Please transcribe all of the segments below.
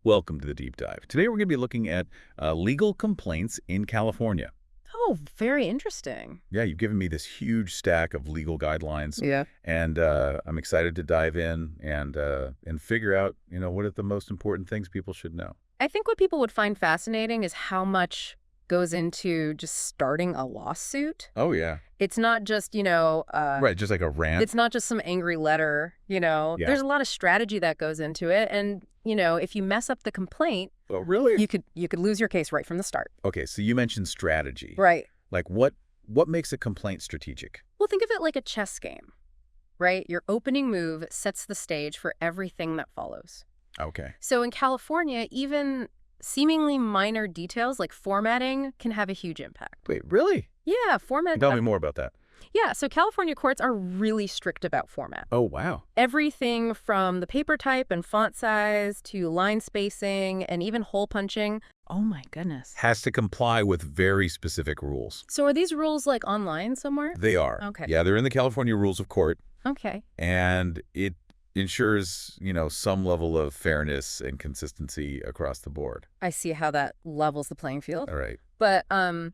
Welcome to the Deep Dive. Today we're going to be looking at legal complaints in California. Oh, very interesting. Yeah, you've given me this huge stack of legal guidelines. Yeah. And I'm excited to dive in and figure out, what are the most important things people should know. I think what people would find fascinating is how much goes into just starting a lawsuit. Oh, yeah. It's not just, Right, just like a rant. it's not just some angry letter, Yeah. There's a lot of strategy that goes into it. And, if you mess up the complaint, Oh, really? you could lose your case right from the start. Okay, so you mentioned strategy. Right. Like what makes a complaint strategic? Well, think of it like a chess game, right? Your opening move sets the stage for everything that follows. Okay. So in California, even seemingly minor details like formatting can have a huge impact. Wait, really? Yeah, format. Tell me more about that. Yeah, so California courts are really strict about format. Oh, wow. Everything from the paper type and font size to line spacing and even hole punching. Oh my goodness. Has to comply with very specific rules. So are these rules like online somewhere? They are. Okay. Yeah, they're in the California Rules of Court, Okay. and it ensures, some level of fairness and consistency across the board. I see how that levels the playing field. All right. But, some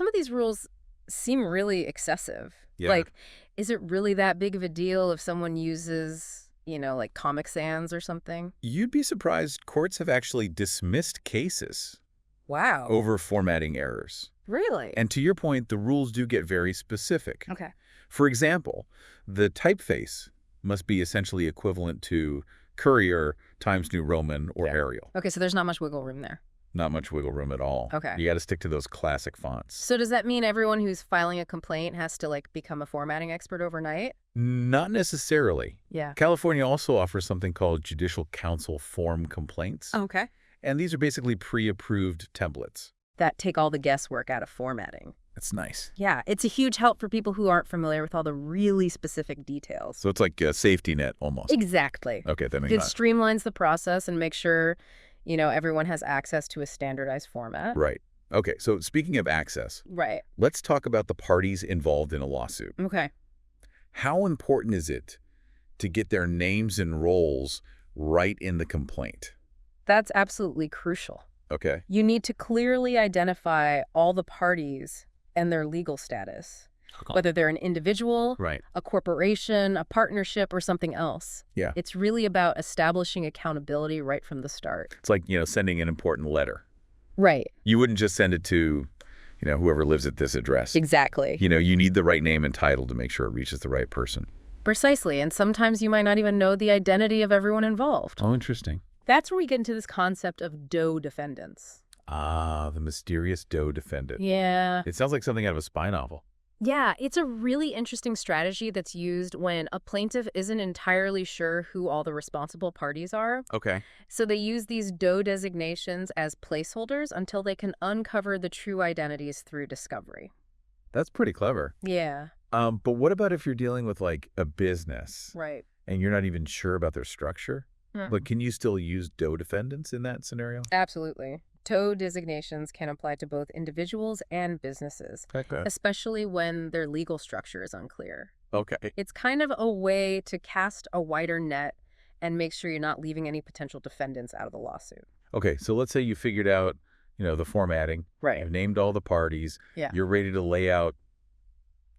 of these rules seem really excessive. Yeah. Like, is it really that big of a deal if someone uses, like Comic Sans or something? You'd be surprised courts have actually dismissed cases Wow. over formatting errors. Really? And to your point, the rules do get very specific. Okay. For example, the typeface must be essentially equivalent to Courier Times New Roman or Arial. Okay, so there's not much wiggle room there. Not much wiggle room at all. Okay. You got to stick to those classic fonts. So does that mean everyone who's filing a complaint has to, become a formatting expert overnight? Not necessarily. Yeah. California also offers something called Judicial Council form complaints. Okay. And these are basically pre-approved templates. That take all the guesswork out of formatting. That's nice. Yeah, it's a huge help for people who aren't familiar with all the really specific details. So it's like a safety net almost. Exactly. Okay, that makes It sense. streamlines the process and makes sure, everyone has access to a standardized format. Right. Okay, so speaking of access, Right. let's talk about the parties involved in a lawsuit. Okay. How important is it to get their names and roles right in the complaint? That's absolutely crucial. Okay. You need to clearly identify all the parties and their legal status, whether they're an individual, Right. a corporation, a partnership, or something else. Yeah. It's really about establishing accountability right from the start. It's like, sending an important letter. Right. You wouldn't just send it to, whoever lives at this address. Exactly. You need the right name and title to make sure it reaches the right person. Precisely. And sometimes you might not even know the identity of everyone involved. Oh, interesting. That's where we get into this concept of Doe defendants. Ah, the mysterious Doe defendant. Yeah. It sounds like something out of a spy novel. Yeah, it's a really interesting strategy that's used when a plaintiff isn't entirely sure who all the responsible parties are. Okay. So they use these Doe designations as placeholders until they can uncover the true identities through discovery. That's pretty clever. Yeah. But what about if you're dealing with, a business Right. and you're not even sure about their structure? But can you still use Doe defendants in that scenario? Absolutely. Doe designations can apply to both individuals and businesses, Okay. especially when their legal structure is unclear. Okay. It's kind of a way to cast a wider net and make sure you're not leaving any potential defendants out of the lawsuit. Okay, so let's say you figured out, the formatting. Right. You've named all the parties. Yeah. You're ready to lay out,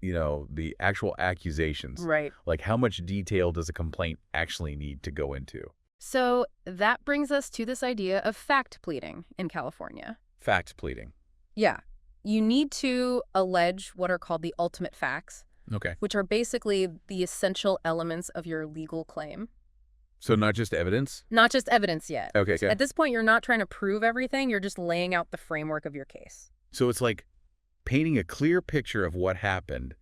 the actual accusations. Right. Like how much detail does a complaint actually need to go into? So that brings us to this idea of fact pleading in California. Fact pleading. Yeah. You need to allege what are called the ultimate facts, Okay. which are basically the essential elements of your legal claim. So not just evidence? Not just evidence yet. Okay. At this point, you're not trying to prove everything. You're just laying out the framework of your case. So it's like painting a clear picture of what happened,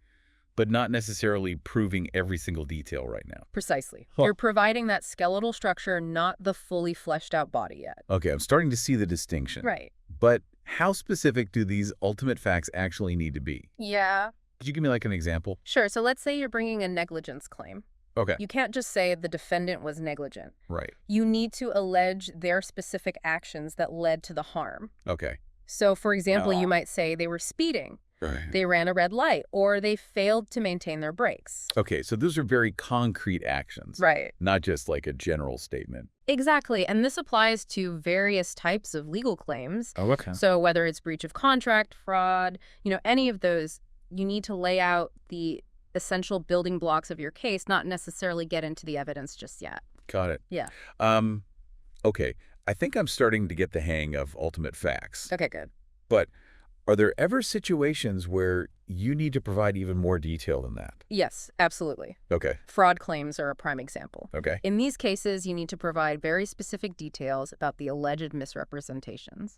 but not necessarily proving every single detail right now. Precisely. Huh. You're providing that skeletal structure, not the fully fleshed out body yet. Okay, I'm starting to see the distinction. Right. But how specific do these ultimate facts actually need to be? Yeah. Could you give me an example? Sure. So let's say you're bringing a negligence claim. Okay. You can't just say the defendant was negligent. Right. You need to allege their specific actions that led to the harm. Okay. So, for example, you might say they were speeding, Right. they ran a red light, or they failed to maintain their brakes. Okay, so those are very concrete actions. Right. Not just like a general statement. Exactly. And this applies to various types of legal claims. Oh, okay. So whether it's breach of contract, fraud, any of those, you need to lay out the essential building blocks of your case, not necessarily get into the evidence just yet. Got it. Yeah. Um, okay. I think I'm starting to get the hang of ultimate facts. Okay, good. But are there ever situations where you need to provide even more detail than that? Yes, absolutely. Okay. Fraud claims are a prime example. Okay. In these cases, you need to provide very specific details about the alleged misrepresentations.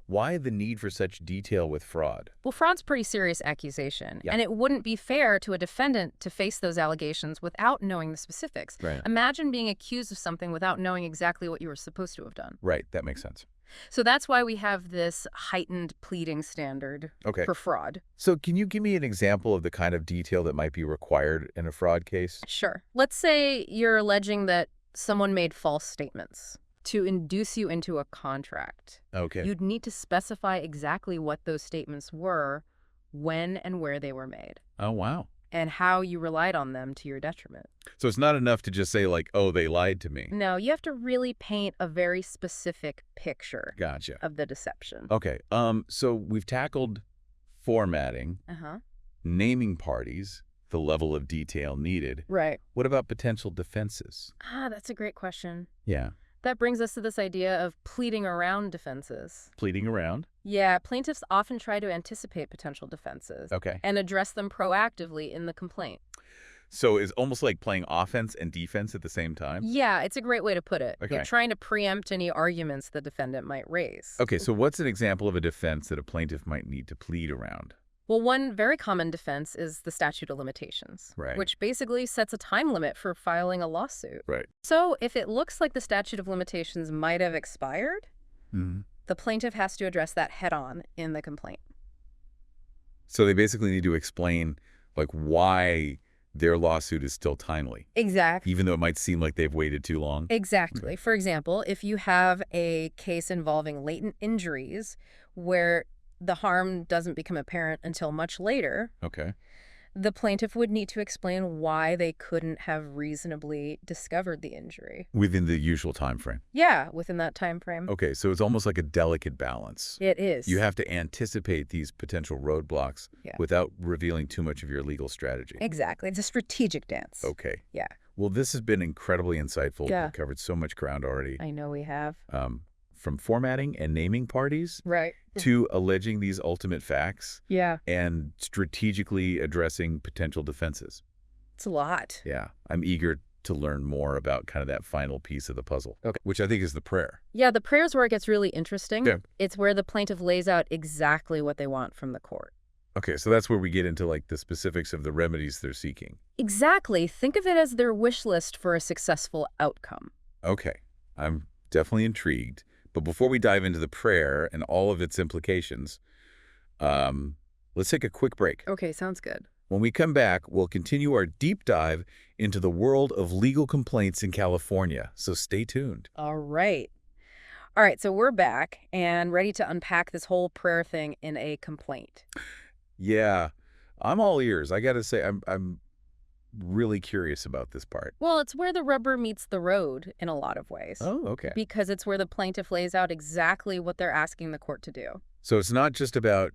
Why the need for such detail with fraud? Well, fraud's a pretty serious accusation, Yeah. and it wouldn't be fair to a defendant to face those allegations without knowing the specifics. Right. Imagine being accused of something without knowing exactly what you were supposed to have done. Right. That makes sense. So that's why we have this heightened pleading standard Okay. for fraud. So can you give me an example of the kind of detail that might be required in a fraud case? Sure. Let's say you're alleging that someone made false statements to induce you into a contract. Okay. You'd need to specify exactly what those statements were, when and where they were made, Oh, wow. and how you relied on them to your detriment. So it's not enough to just say like, oh, they lied to me. No, you have to really paint a very specific picture Gotcha. of the deception. Okay. So we've tackled formatting, Uh-huh. naming parties, the level of detail needed. Right. What about potential defenses? That's a great question. Yeah. That brings us to this idea of pleading around defenses. Pleading around. Yeah, plaintiffs often try to anticipate potential defenses Okay. and address them proactively in the complaint. So it's almost like playing offense and defense at the same time? Yeah, it's a great way to put it. Okay. You're trying to preempt any arguments the defendant might raise. Okay, so what's an example of a defense that a plaintiff might need to plead around? Well, one very common defense is the statute of limitations, Right. which basically sets a time limit for filing a lawsuit. Right. So if it looks like the statute of limitations might have expired, Mm-hmm. the plaintiff has to address that head-on in the complaint. So they basically need to explain like why their lawsuit is still timely, Exactly. even though it might seem like they've waited too long. Exactly. For example, if you have a case involving latent injuries where the harm doesn't become apparent until much later, Okay. the plaintiff would need to explain why they couldn't have reasonably discovered the injury. Within the usual time frame. Yeah, within that time frame. Okay, so it's almost like a delicate balance. It is. You have to anticipate these potential roadblocks Yeah. without revealing too much of your legal strategy. Exactly. It's a strategic dance. Okay. Yeah. Well, this has been incredibly insightful. Yeah. We've covered so much ground already. I know we have. From formatting and naming parties Right. to alleging these ultimate facts Yeah. and strategically addressing potential defenses. It's a lot. Yeah. I'm eager to learn more about kind of that final piece of the puzzle, which I think is the prayer. Yeah, the prayer's where it gets really interesting. Yeah. It's where the plaintiff lays out exactly what they want from the court. Okay, so that's where we get into like the specifics of the remedies they're seeking. Exactly. Think of it as their wish list for a successful outcome. Okay, I'm definitely intrigued. But before we dive into the prayer and all of its implications, let's take a quick break. Okay, sounds good. When we come back, we'll continue our deep dive into the world of legal complaints in California. So stay tuned. All right. All right, so we're back and ready to unpack this whole prayer thing in a complaint. Yeah, I'm all ears. I got to say, I'm really curious about this part. Well, it's where the rubber meets the road in a lot of ways. Oh, okay. Because it's where the plaintiff lays out exactly what they're asking the court to do. So it's not just about,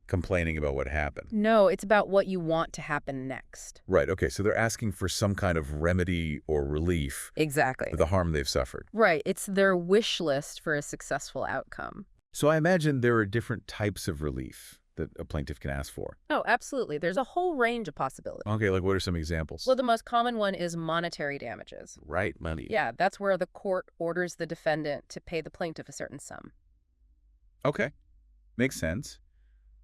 complaining about what happened. No, it's about what you want to happen next. Right. Okay. So they're asking for some kind of remedy or relief Exactly. for the harm they've suffered. Right. It's their wish list for a successful outcome. So I imagine there are different types of relief that a plaintiff can ask for. Oh, absolutely. There's a whole range of possibilities. Okay. Like what are some examples? Well, the most common one is monetary damages. Right. Money. Yeah, that's where the court orders the defendant to pay the plaintiff a certain sum. Okay. Makes sense.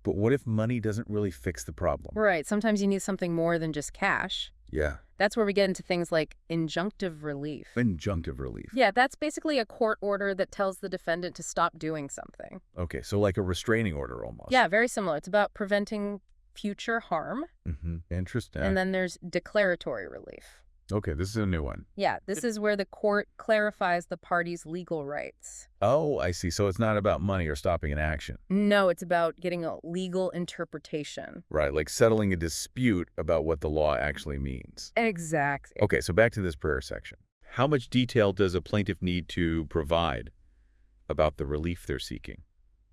But what if money doesn't really fix the problem? Right. Sometimes you need something more than just cash. Yeah. That's where we get into things like injunctive relief. Injunctive relief. Yeah, that's basically a court order that tells the defendant to stop doing something. Okay. So like a restraining order almost. Yeah, very similar. It's about preventing future harm. Mm-hmm. Interesting. And then there's declaratory relief. Okay. This is a new one. Yeah, this is where the court clarifies the party's legal rights. Oh, I see. So it's not about money or stopping an action. No, it's about getting a legal interpretation. Right. Like settling a dispute about what the law actually means. Exactly. Okay. So back to this prayer section. How much detail does a plaintiff need to provide about the relief they're seeking?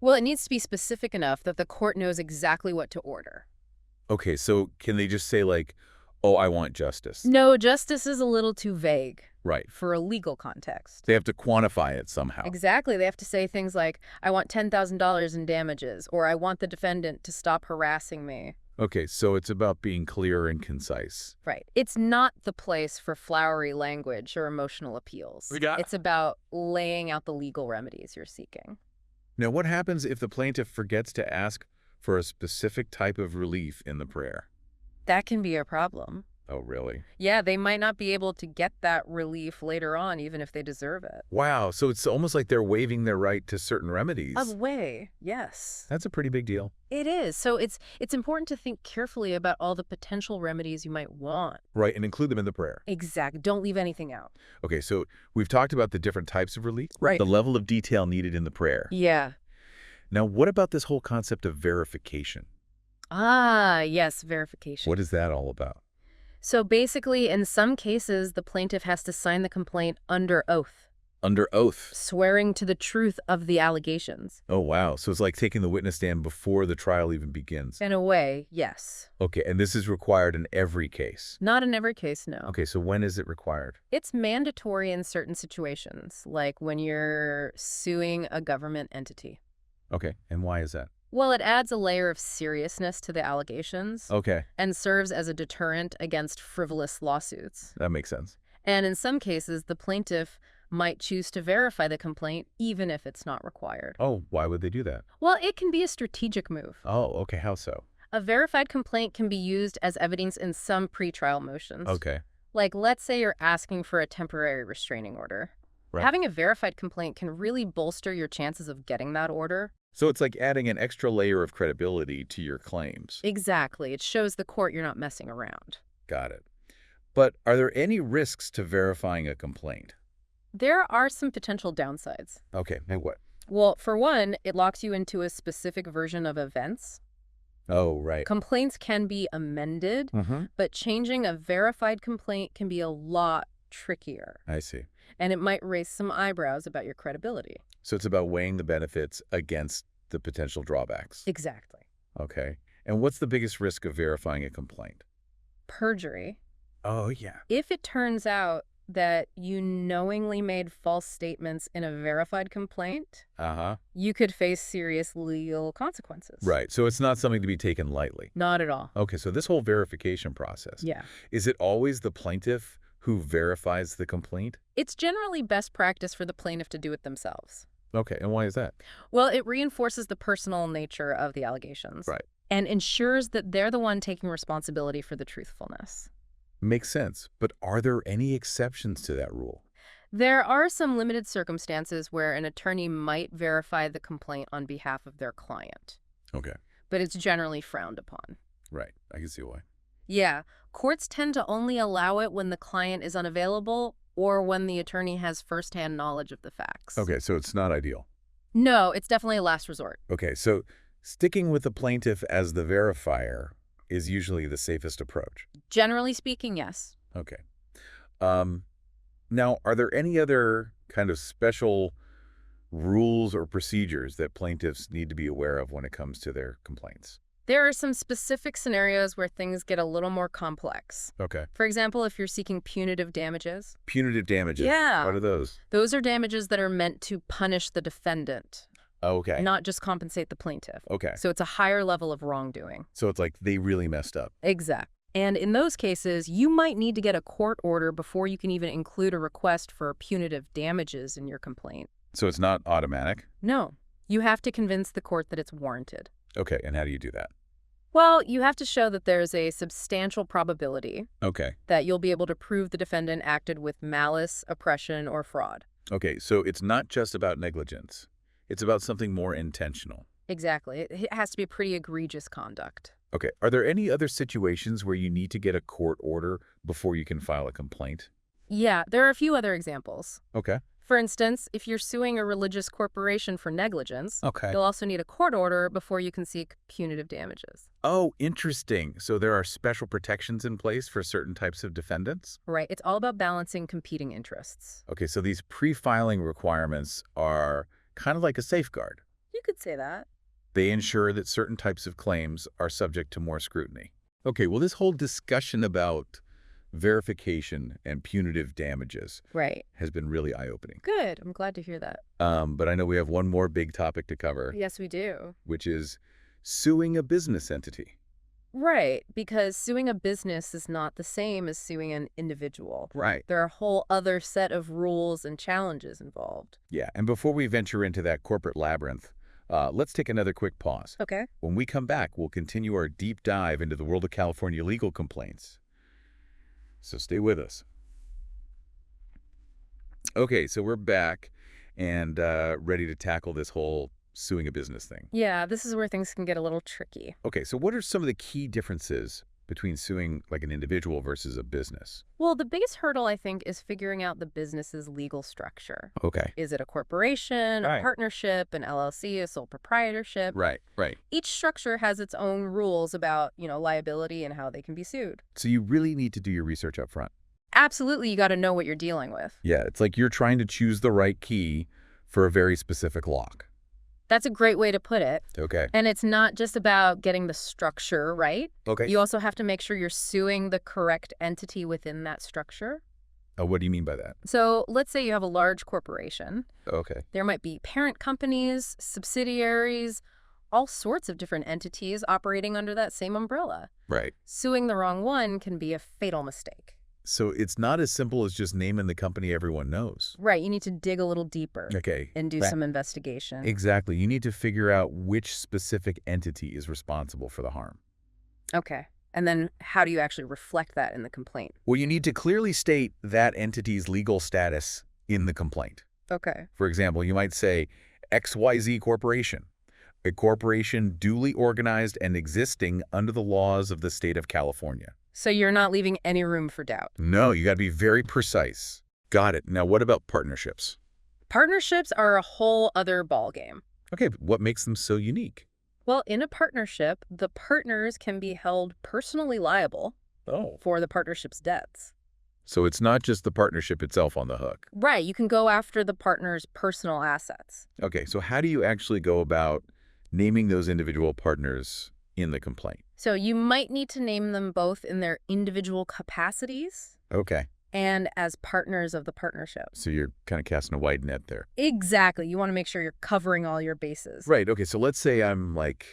Well, it needs to be specific enough that the court knows exactly what to order. Okay, so can they just say like, oh, I want justice? No, justice is a little too vague Right. for a legal context. They have to quantify it somehow. Exactly. They have to say things like, I want $10,000 in damages, or I want the defendant to stop harassing me. Okay, so it's about being clear and concise. Right. It's not the place for flowery language or emotional appeals. It's about laying out the legal remedies you're seeking. Now, what happens if the plaintiff forgets to ask for a specific type of relief in the prayer? That can be a problem. Oh, really? Yeah, they might not be able to get that relief later on, even if they deserve it. Wow, so it's almost like they're waiving their right to certain remedies. A way, yes. That's a pretty big deal. It is. So it's important to think carefully about all the potential remedies you might want. Right, and include them in the prayer. Exactly. Don't leave anything out. Okay, so we've talked about the different types of relief. Right. The level of detail needed in the prayer. Yeah. Now, what about this whole concept of verification? Ah, yes, verification. What is that all about? So basically, in some cases, the plaintiff has to sign the complaint under oath, Under oath. swearing to the truth of the allegations. Oh, wow. So it's like taking the witness stand before the trial even begins. In a way, yes. Okay, and this is required in every case. Not in every case, no. Okay, so when is it required? It's mandatory in certain situations, like when you're suing a government entity. Okay, and why is that? Well, it adds a layer of seriousness to the allegations Okay, and serves as a deterrent against frivolous lawsuits. that makes sense. And in some cases, the plaintiff might choose to verify the complaint even if it's not required. Oh, why would they do that? Well, it can be a strategic move. Oh, okay, how so? A verified complaint can be used as evidence in some pretrial motions. Okay, Like, let's say you're asking for a temporary restraining order. right. Having a verified complaint can really bolster your chances of getting that order. So it's like adding an extra layer of credibility to your claims. Exactly. It shows the court you're not messing around. Got it. But are there any risks to verifying a complaint? There are some potential downsides. Okay, and what? Well, for one, it locks you into a specific version of events. Oh, right. Complaints can be amended, Mm-hmm. but changing a verified complaint can be a lot trickier. I see. And it might raise some eyebrows about your credibility. So it's about weighing the benefits against the potential drawbacks. Exactly. Okay. And what's the biggest risk of verifying a complaint? Perjury. Oh, yeah. If it turns out that you knowingly made false statements in a verified complaint, Uh-huh. you could face serious legal consequences. Right. So it's not something to be taken lightly. Not at all. Okay, so this whole verification process, Yeah. is it always the plaintiff who verifies the complaint? It's generally best practice for the plaintiff to do it themselves. Okay, and why is that? Well, it reinforces the personal nature of the allegations. Right. And ensures that they're the one taking responsibility for the truthfulness. Makes sense. But are there any exceptions to that rule? There are some limited circumstances where an attorney might verify the complaint on behalf of their client, Okay. but it's generally frowned upon. Right. I can see why. Yeah, courts tend to only allow it when the client is unavailable or when the attorney has firsthand knowledge of the facts. Okay, so it's not ideal. No, it's definitely a last resort. Okay, so sticking with the plaintiff as the verifier is usually the safest approach. Generally speaking, yes. Okay. Now, are there any other kind of special rules or procedures that plaintiffs need to be aware of when it comes to their complaints? There are some specific scenarios where things get a little more complex. Okay. For example, if you're seeking punitive damages. Punitive damages. Yeah. What are those? Those are damages that are meant to punish the defendant, Okay. not just compensate the plaintiff. Okay. So it's a higher level of wrongdoing. So it's like they really messed up. Exact. And in those cases, you might need to get a court order before you can even include a request for punitive damages in your complaint. So it's not automatic? No, you have to convince the court that it's warranted. Okay, and how do you do that? Well, you have to show that there's a substantial probability Okay. that you'll be able to prove the defendant acted with malice, oppression, or fraud. Okay, so it's not just about negligence. It's about something more intentional. Exactly. It has to be pretty egregious conduct. Okay, are there any other situations where you need to get a court order before you can file a complaint? Yeah, there are a few other examples. Okay. For instance, if you're suing a religious corporation for negligence, Okay. you'll also need a court order before you can seek punitive damages. Oh, interesting. So there are special protections in place for certain types of defendants? Right. It's all about balancing competing interests. Okay, so these pre-filing requirements are kind of like a safeguard. You could say that. They ensure that certain types of claims are subject to more scrutiny. Okay, well, this whole discussion about verification and punitive damages Right. has been really eye-opening. Good. I'm glad to hear that. But I know we have one more big topic to cover, Yes, we do. which is suing a business entity. Right. Because suing a business is not the same as suing an individual. Right. There are a whole other set of rules and challenges involved. Yeah, and before we venture into that corporate labyrinth, let's take another quick pause. Okay. When we come back, we'll continue our deep dive into the world of California legal complaints. So stay with us. Okay, so we're back and ready to tackle this whole suing a business thing. Yeah, this is where things can get a little tricky. Okay, so what are some of the key differences between suing like an individual versus a business? Well, the biggest hurdle, I think, is figuring out the business's legal structure. Okay. Is it a corporation, Right. a partnership, an LLC, a sole proprietorship? Right. Each structure has its own rules about, liability and how they can be sued. So you really need to do your research up front. Absolutely, you got to know what you're dealing with. Yeah, it's like you're trying to choose the right key for a very specific lock. That's a great way to put it. Okay. And it's not just about getting the structure right. Okay. You also have to make sure you're suing the correct entity within that structure. What do you mean by that? So let's say you have a large corporation. Okay. There might be parent companies, subsidiaries, all sorts of different entities operating under that same umbrella. Right. Suing the wrong one can be a fatal mistake. So it's not as simple as just naming the company everyone knows. Right, you need to dig a little deeper Okay. and do some investigation. Exactly. You need to figure out which specific entity is responsible for the harm. Okay. And then how do you actually reflect that in the complaint? Well, you need to clearly state that entity's legal status in the complaint. Okay. For example, you might say XYZ Corporation, a corporation duly organized and existing under the laws of the state of California. So you're not leaving any room for doubt. No, you got to be very precise. Got it. Now, what about partnerships? Partnerships are a whole other ballgame. Okay, but what makes them so unique? Well, in a partnership, the partners can be held personally liable for the partnership's debts. So it's not just the partnership itself on the hook. Right. You can go after the partner's personal assets. Okay, so how do you actually go about naming those individual partners in the complaint? So you might need to name them both in their individual capacities Okay, and as partners of the partnership. so you're kind of casting a wide net there. Exactly. You want to make sure you're covering all your bases. Right, okay, so let's say I'm like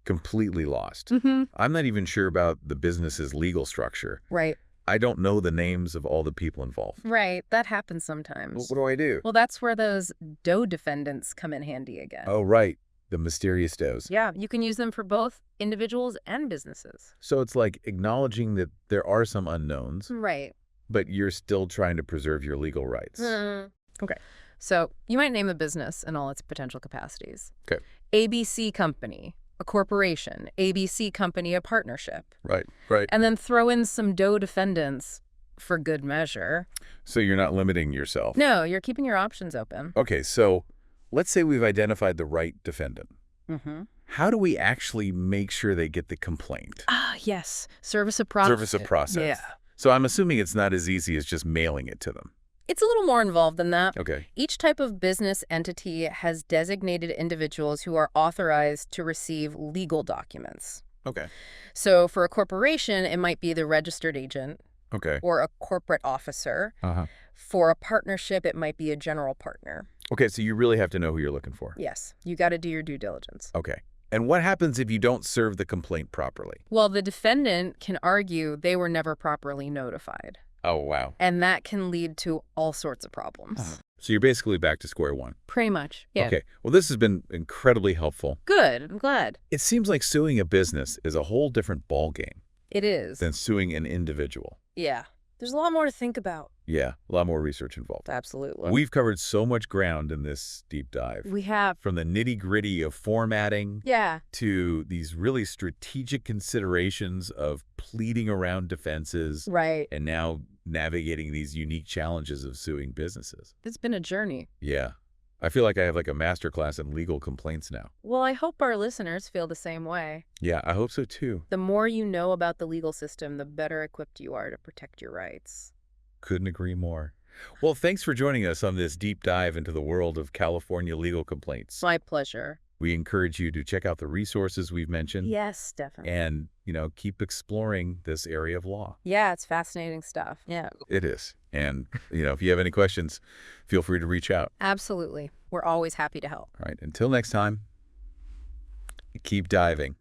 completely lost. Mm-hmm. I'm not even sure about the business's legal structure. Right. I don't know the names of all the people involved. Right. That happens sometimes. What do I do? Well, that's where those DOE defendants come in handy again. Oh, right, the mysterious does. Yeah, you can use them for both individuals and businesses. So it's like acknowledging that there are some unknowns, Right. but you're still trying to preserve your legal rights. Okay. So you might name the business and all its potential capacities. Okay. ABC Company, a corporation. ABC Company, a partnership. Right. And then throw in some DOE defendants for good measure. So you're not limiting yourself. No, you're keeping your options open. Okay, so let's say we've identified the right defendant. Mm-hmm. How do we actually make sure they get the complaint? Ah, yes. Service of process. Service of process. Yeah. So I'm assuming it's not as easy as just mailing it to them. It's a little more involved than that. Okay. Each type of business entity has designated individuals who are authorized to receive legal documents. Okay. So for a corporation, it might be the registered agent Okay. or a corporate officer. Uh-huh. For a partnership, it might be a general partner. Okay, so you really have to know who you're looking for. Yes, you got to do your due diligence. Okay. And what happens if you don't serve the complaint properly? Well, the defendant can argue they were never properly notified, Oh, wow. and that can lead to all sorts of problems. So you're basically back to square one. Pretty much. Yeah. Okay. Well, this has been incredibly helpful. Good. I'm glad. It seems like suing a business is a whole different ballgame It is. than suing an individual. Yeah. There's a lot more to think about. Yeah, a lot more research involved. Absolutely. We've covered so much ground in this deep dive. We have. From the nitty-gritty of formatting Yeah. to these really strategic considerations of pleading around defenses Right. and now navigating these unique challenges of suing businesses. It's been a journey. Yeah. I feel like I have like a master class in legal complaints now. Well, I hope our listeners feel the same way. Yeah, I hope so too. The more you know about the legal system, the better equipped you are to protect your rights. Couldn't agree more. Well, thanks for joining us on this deep dive into the world of California legal complaints. My pleasure. We encourage you to check out the resources we've mentioned Yes, definitely. and, keep exploring this area of law. Yeah, it's fascinating stuff. Yeah. It is. And, if you have any questions, feel free to reach out. Absolutely. We're always happy to help. All right. Until next time, keep diving.